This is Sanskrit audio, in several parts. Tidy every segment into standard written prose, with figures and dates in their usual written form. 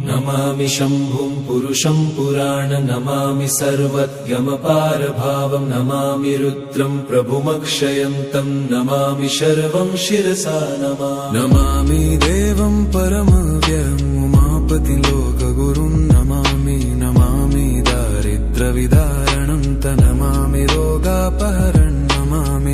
नमामि शम्भुं पुरुषं पुराण नमामि सर्वज्ञमपारभावं नमामि रुद्रं प्रभुमक्षयन्तं नमामि शर्वं शिरसा नमामि देवं परमव्ययम् उमापतिं लोकगुरुं नमामि दारिद्र्यविदारणं नमामि रोगापहरणं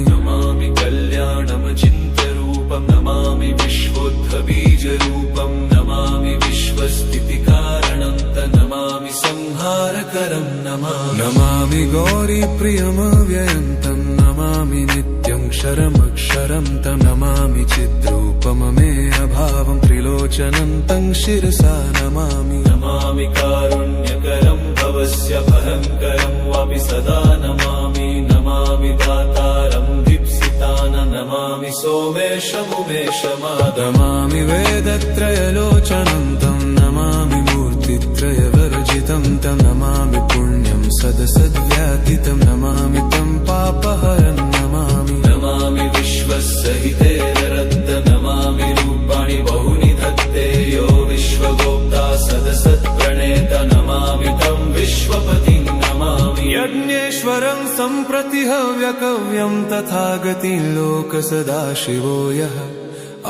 नमामि कल्याणमचिन्त्यरूपं नमामि विश्वोद्भबीजरूपं नमामि विश्वस्थितिकारणं नमामि संहारकरं नमामि गौरीप्रियमव्ययं तं नमामि नित्यं क्षरमक्षरं तं नमामि चिद्रूपममेयभावं त्रिलोचनं तं शिरसा नमामि कारुण्यकरं भवस्य भयङ्करं वापि सदा नमामि दातारं दीप्सितान नमामि सोमेशमुमेशमादमामि वेदत्रयलोचनं तं नमामि मूर्तित्रयवर्जितं तं नमामि पुण्यं सदसद्व्यातितं नमामि तं पापहरं नमामि विश्वसहितेररद्द नमामि रूपाणि बहुनि धत्ते यो विश्वगोप्ता सदसत्प्रणेत नमामि तं विश्वपतिं नमामि यज्ञेश्वरं सम्प्रति हव्यकव्यं तथागतिं लोकसदाशिवो यः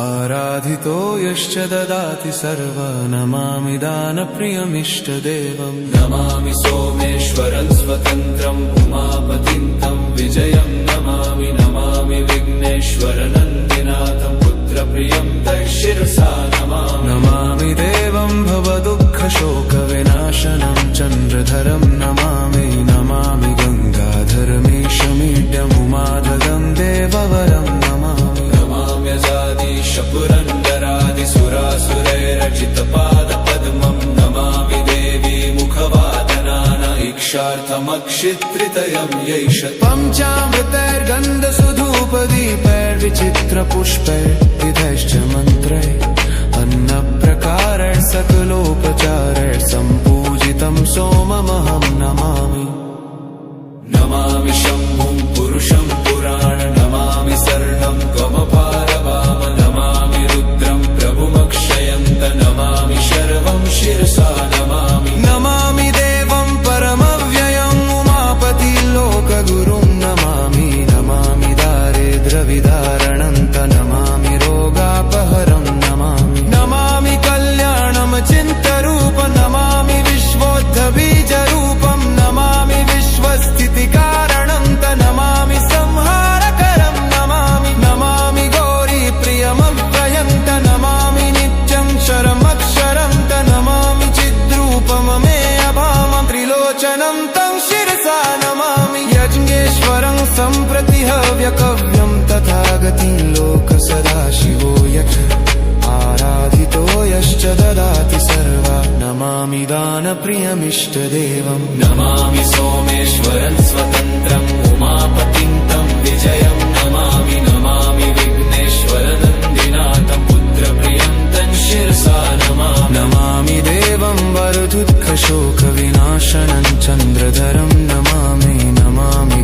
आराधितो यश्च ददाति सर्वा नमामि दानप्रियमिष्टदेवं नमामि सोमेश्वरं स्वतन्त्रम् उमापतिं तं विजयं नमामि विघ्नेश्वरनन्दिनाथं पुत्रप्रियं तं शिरसा नमामि देवं भवदुःखशोकविनाशनं चन्द्रधरं नमामि गङ्गाधरमीशमीड्यमुमाधगं देववरं पुरन्दरादिसुरासुरैरचितपादपद्मं नमामि देवी मुखवादनान इक्षार्थमक्षित्रितयं यैष पञ्चामृतैर्गन्धसुधूपदीपैर्विचित्रपुष्पैर्विधैश्च मन्त्रैः अन्नप्रकारैः सकलोपचारैः सम्पूजितं सोममहं नमामि शम्भुं पुरुषं पुराण नमामि सर्णं त्वमपारवाम नमामि रुद्रं प्रभुमक्षयन्त नमामि शर्वं शिरसा नमामि देवं परमव्ययम् उमापतिं लोकगुरुं नमामि दारिद्र्यविदारणं नमामि रोगापहरं नमामि कल्याणमचिन्त्यरूपं नमामि विश्वोद्भबीजरूपं नमामि विश्वस्थितिकारणं नमामि संहारकरं नमामि गौरीप्रियमव्ययं नमामि नित्यं क्षरमक्षरं नमामि चिद्रूपममेयभावं त्रिलोचनं तं शिरसा नमामि यज्ञेश्वरं सम्प्रति हव्यकव्यं तथागतिं लोकसदाशिवो यः आराधितो यश्च ददाति सर्वा नमामि दानप्रियमिष्टदेवं नमामि सोमेश्वरं स्वतन्त्रम् उमापतिं तं विजयं नमामि विघ्नेश्वरनन्दिनाथं पुत्रप्रियं तं शिरसा नमामि देवं वरदुःखशोकविनाशनं चन्द्रधरं नमामि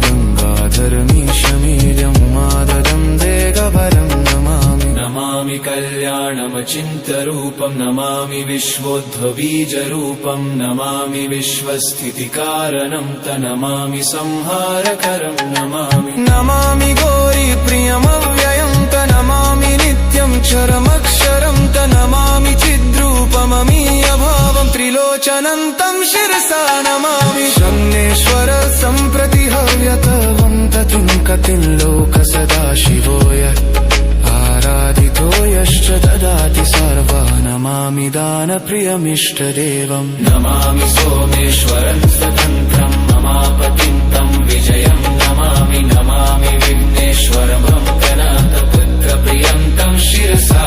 गङ्गाधरमीशमीड्यमुमाददं देगवरं नमामि कल्याणमचिन्त्यरूपं नमामि विश्वोद्भबीजरूपं नमामि विश्वस्थितिकारणं नमामि संहारकरं नमामि गौरीप्रियमव्ययं नमामि नित्यं क्षरमक्षरं नमामि चिद्रूपममीयभावं त्रिलोचनं तं शिरसा नमामि शम्नेश्वर सम्प्रति हव्यकवं ततिं लोकसदाशिवो यः आराधितो यश्च ददाति सर्वा नमामि दानप्रियमिष्टदेवं नमामि सोमेश्वरं स्वतन्त्रं ममापतिं तं विजयं नमामि विघ्नेश्वरभङ्गनाथपुत्रप्रियं तं शिरसा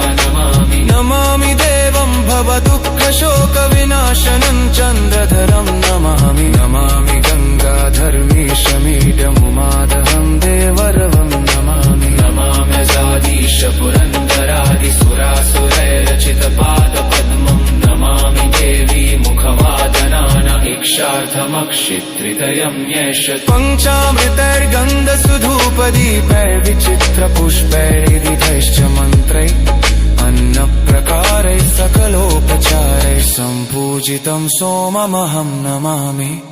नमामि देवं भवदुःखशोकविनाशनं चन्द्रधरं नमामि गङ्गाधर्मीशमीड्यमुमादहं देवरवं नमाम्यजादीश पुरन्दरादिसुरासुरैरचितपादपद्मं नमामि देवी मुखवादनान इक्षार्थमक्षित्रितयं यश पञ्चामृतैर्गन्धसुधूपदीपैर्विचित्रपुष्पैर्विधैश्च मन्त्रैः अन्नप्रकारैः सकलो पूजितं सोममहं नमामि।